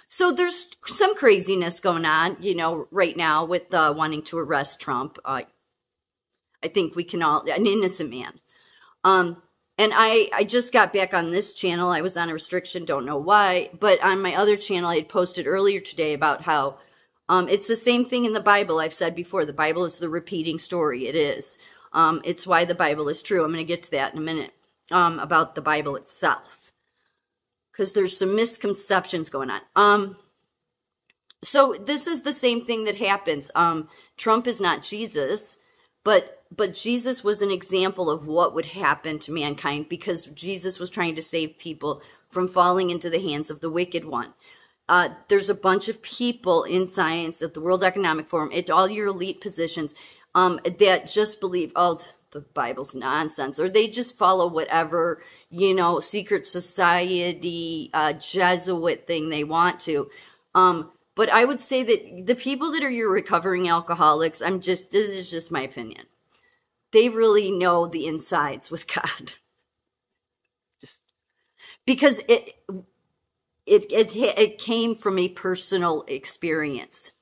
So there's some craziness going on, you know, right now with wanting to arrest Trump. I think we can all, an innocent man. And I just got back on this channel. I was on a restriction, don't know why. But on my other channel, I had posted earlier today about how it's the same thing in the Bible. I've said before, the Bible is the repeating story. It is. It's why the Bible is true. I'm going to get to that in a minute about the Bible itself, because there's some misconceptions going on. So this is the same thing that happens. Trump is not Jesus, but Jesus was an example of what would happen to mankind, because Jesus was trying to save people from falling into the hands of the wicked one. There's a bunch of people in science at the World Economic Forum, at all your elite positions, that just believe, oh, the Bible's nonsense, or they just follow whatever, you know, secret society, Jesuit thing they want to. But I would say that the people that are your recovering alcoholics, this is just my opinion, they really know the insides with God. Just because it came from a personal experience,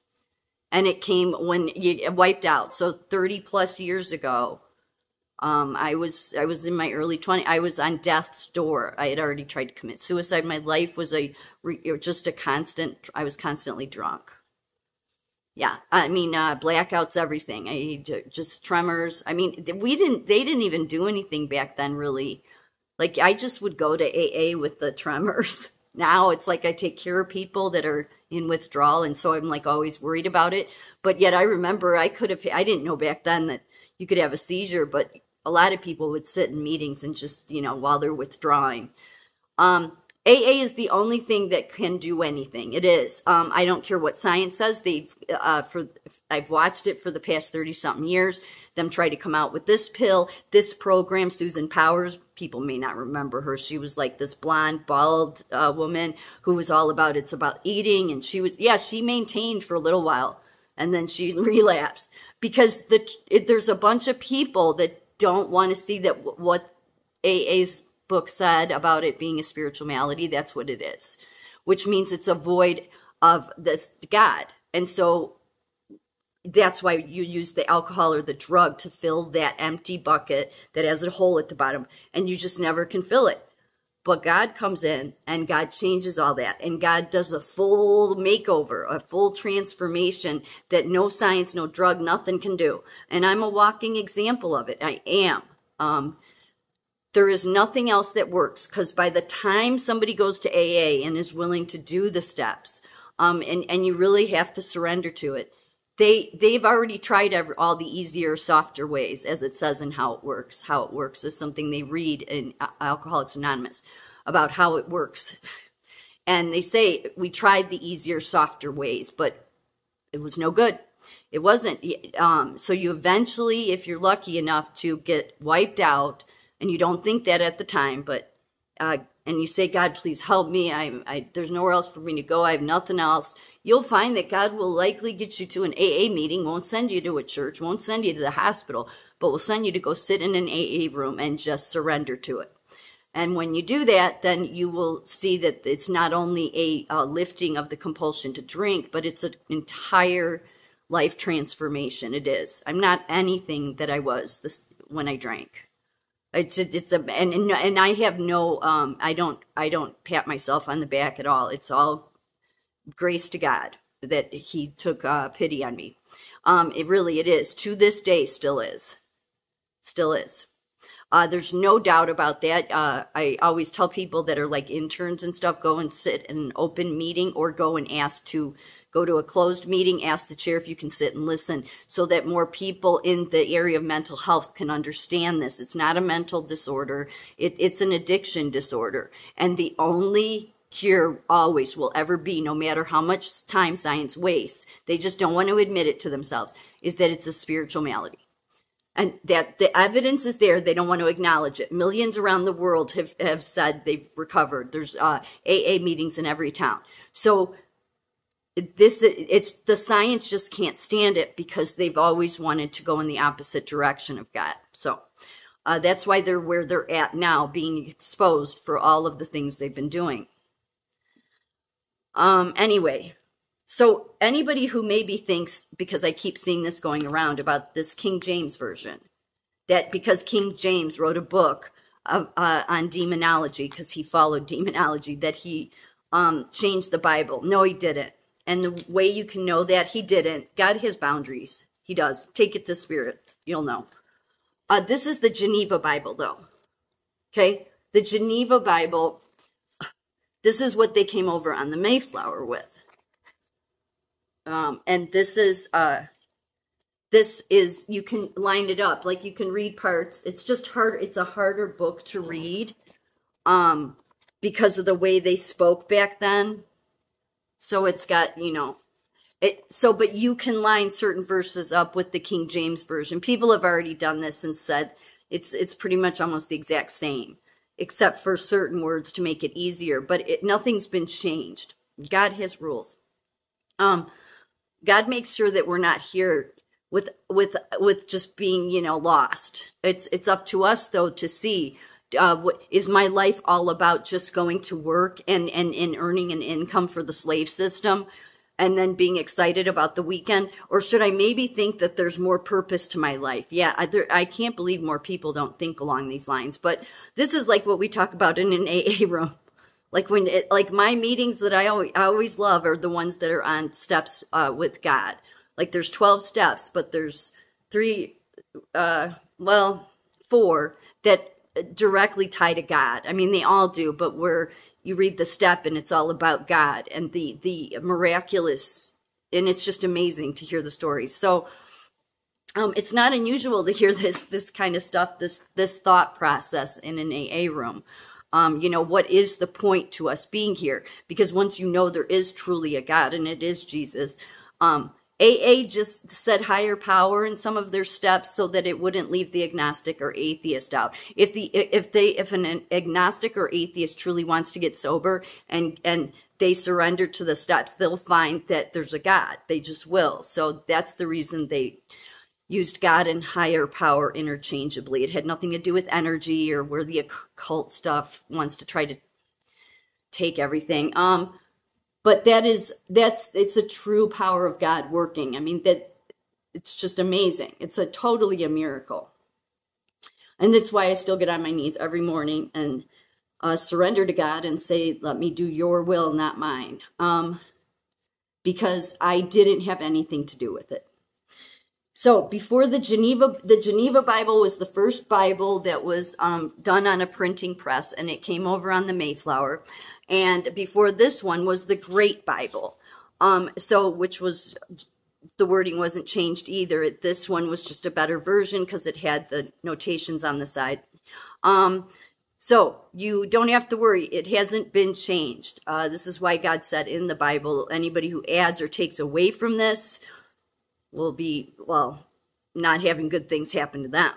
and it came when you wiped out. So 30 plus years ago, I was in my early 20s. I was on death's door. I had already tried to commit suicide. My life was just a constant. I was constantly drunk. Yeah, I mean, blackouts, everything. Just tremors. I mean, they didn't even do anything back then, really. Like, I just would go to AA with the tremors. Now it's like I take care of people that are in withdrawal, and so I'm like always worried about it. But yet I remember I didn't know back then that you could have a seizure, but a lot of people would sit in meetings and just, you know, while they're withdrawing. AA is the only thing that can do anything. It is. I don't care what science says. I've watched it for the past 30-something years. Them try to come out with this pill, this program. Susan Powers, people may not remember her. She was like this blonde, bald woman who was all about, it's about eating. And she maintained for a little while. And then she relapsed. Because there's a bunch of people that don't want to see that what AA's book said about it being a spiritual malady, that's what it is, which means it's a void of this God. And so that's why you use the alcohol or the drug to fill that empty bucket that has a hole at the bottom, and you just never can fill it. But God comes in and God changes all that, and God does a full makeover, a full transformation that no science, no drug, nothing can do. And I'm a walking example of it. I am. There is nothing else that works, because by the time somebody goes to AA and is willing to do the steps, and you really have to surrender to it, they've already tried all the easier, softer ways, as it says in How It Works. How It Works is something they read in Alcoholics Anonymous about how it works. And they say, we tried the easier, softer ways, but it was no good. It wasn't. So you eventually, if you're lucky enough to get wiped out, and you don't think that at the time, but and you say, God, please help me. There's nowhere else for me to go. I have nothing else. You'll find that God will likely get you to an AA meeting, won't send you to a church, won't send you to the hospital, but will send you to go sit in an AA room and just surrender to it. And when you do that, then you will see that it's not only a lifting of the compulsion to drink, but it's an entire life transformation. It is. I'm not anything that I was when I drank. And I have no, I don't pat myself on the back at all. It's all grace to God that he took pity on me. It is. To this day, still is. There's no doubt about that. I always tell people that are like interns and stuff, go and sit in an open meeting, or go and ask to go to a closed meeting, ask the chair if you can sit and listen, so that more people in the area of mental health can understand this. It's not a mental disorder. It's an addiction disorder. And the only cure always will ever be, no matter how much time science wastes, they just don't want to admit it to themselves, is that it's a spiritual malady. And that the evidence is there. They don't want to acknowledge it. Millions around the world have said they've recovered. There's AA meetings in every town. So it's the science just can't stand it, because they've always wanted to go in the opposite direction of God. So that's why they're where they're at now, being exposed for all of the things they've been doing. Anyway, so anybody who maybe thinks, because I keep seeing this going around about this King James version, that because King James wrote a book on demonology, because he followed demonology, that he changed the Bible. No, he didn't. And the way you can know that, he didn't. God has boundaries. He does. Take it to spirit. You'll know. This is the Geneva Bible, though. Okay? The Geneva Bible, this is what they came over on the Mayflower with. And this is, you can line it up. Like, you can read parts. It's just hard. It's a harder book to read because of the way they spoke back then. So it's got, you know, but you can line certain verses up with the King James Version. People have already done this and said it's pretty much almost the exact same, except for certain words to make it easier. But nothing's been changed. God has rules. God makes sure that we're not here with just being, you know, lost. It's up to us, though, to see, is my life all about just going to work and earning an income for the slave system and then being excited about the weekend? Or should I maybe think that there's more purpose to my life? Yeah, I can't believe more people don't think along these lines. But this is like what we talk about in an AA room. Like like my meetings that I always love are the ones that are on steps with God. Like there's 12 steps, but there's 4 that directly tie to God. I mean, they all do, but where you read the step and it's all about God and the miraculous, and it's just amazing to hear the stories. So it's not unusual to hear this kind of stuff, this thought process in an AA room. You know, what is the point to us being here? Because once you know there is truly a God and it is Jesus, AA just said higher power in some of their steps so that it wouldn't leave the agnostic or atheist out. If an agnostic or atheist truly wants to get sober and they surrender to the steps, they'll find that there's a God. They just will. So that's the reason they used God and higher power interchangeably. It had nothing to do with energy or where the occult stuff wants to try to take everything. But it's a true power of God working. I mean, it's just amazing. It's totally a miracle. And that's why I still get on my knees every morning and surrender to God and say, let me do your will, not mine. Because I didn't have anything to do with it. So before the Geneva Bible was the first Bible that was done on a printing press, and it came over on the Mayflower. And before this one was the Great Bible, which was, the wording wasn't changed either. This one was just a better version because it had the notations on the side. So you don't have to worry. It hasn't been changed. This is why God said in the Bible, anybody who adds or takes away from this will be, well, not having good things happen to them.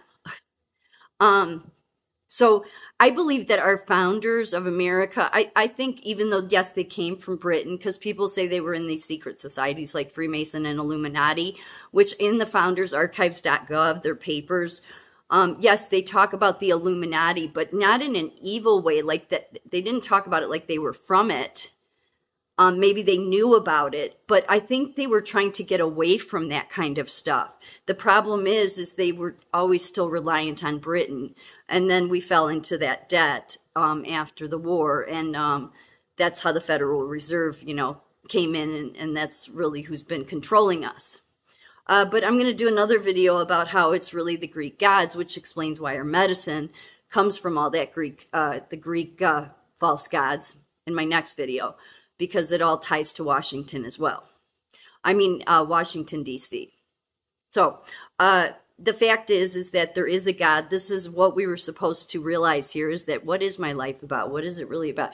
So I believe that our founders of America, I think even though, yes, they came from Britain, because people say they were in these secret societies like Freemason and Illuminati, which in the foundersarchives.gov, their papers, yes, they talk about the Illuminati, but not in an evil way, like that. They didn't talk about it like they were from it. Maybe they knew about it, but I think they were trying to get away from that kind of stuff. The problem is they were always still reliant on Britain. And then we fell into that debt after the war. And that's how the Federal Reserve, you know, came in. And that's really who's been controlling us. But I'm going to do another video about how it's really the Greek gods, which explains why our medicine comes from all that the Greek false gods in my next video. Because it all ties to Washington as well. I mean, Washington, D.C. So, the fact is that there is a God. This is what we were supposed to realize here, is that what is my life about? What is it really about?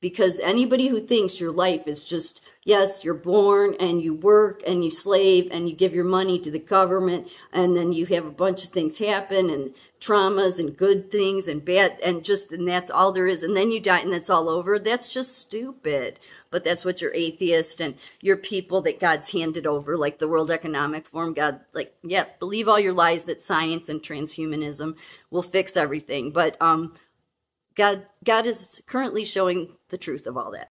Because anybody who thinks your life is just, yes, you're born and you work and you slave and you give your money to the government and then you have a bunch of things happen and traumas and good things and bad and that's all there is, and then you die and that's all over, that's just stupid. But that's what your atheist and your people that God's handed over, like the World Economic Forum, God, like, yeah, believe all your lies that science and transhumanism will fix everything. But God is currently showing the truth of all that.